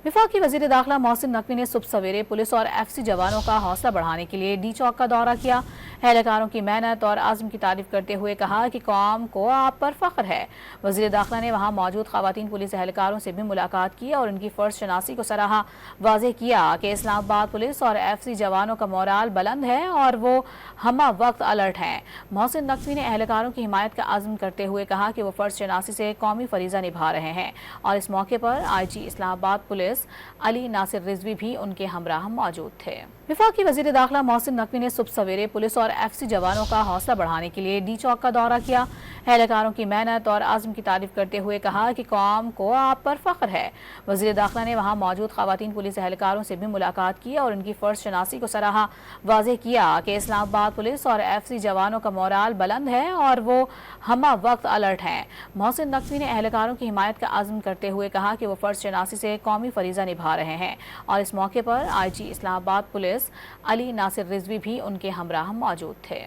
वफाकी वज़ीर दाखिला मोहसिन नकवी ने सुबह सवेरे पुलिस और FC जवानों का हौसला बढ़ाने के लिए डी चौक का दौरा किया। एहलकारों की मेहनत और आज़म की तारीफ करते हुए कहा कि कौम को आप पर फख्र है। वज़ीर दाखिला ने वहाँ मौजूद ख़वातीन पुलिस एहलकारों से भी मुलाकात की और उनकी फ़र्ज शनासी को सराहा। वाज़ेह किया कि इस्लामाबाद पुलिस और FC जवानों का मोराल बुलंद है और वो हमा वक्त अलर्ट हैं। मोहसिन नकवी ने एहलकारों की हिमायत का आज़म करते हुए कहा कि वो फ़र्ज शनासी से कौमी फरीज़ा निभा रहे हैं और इस मौके पर IG इस्लामाबाद पुलिस अली नासिर रिजवी भी उनके हमराह मौजूद थे। वफाकी वज़ीर दाखिला मोहसिन नकवी ने सुबह सवेरे पुलिस और FC जवानों का हौसला बढ़ाने के लिए डी चौक का दौरा किया। एहलकारों की मेहनत और आज़म की तारीफ करते हुए कहा कि कौम को आप पर फख्र है। वज़ीर दाखिला ने वहाँ मौजूद ख़वातीन पुलिस एहलकारों से भी मुलाकात की और उनकी फ़र्ज शनासी को सराहा। वाज़ेह किया कि इस्लामाबाद पुलिस और FC जवानों का मोराल बुलंद है और वो हमा वक्त अलर्ट हैं। मोहसिन नकवी ने एहलकारों की हिमायत का आज़म करते हुए कहा कि वो फ़र्ज शनासी से कौमी फरीज़ा निभा रहे हैं और इस मौके पर IG इस्लामाबाद पुलिस अली नासिर रिजवी भी उनके हमराह मौजूद थे।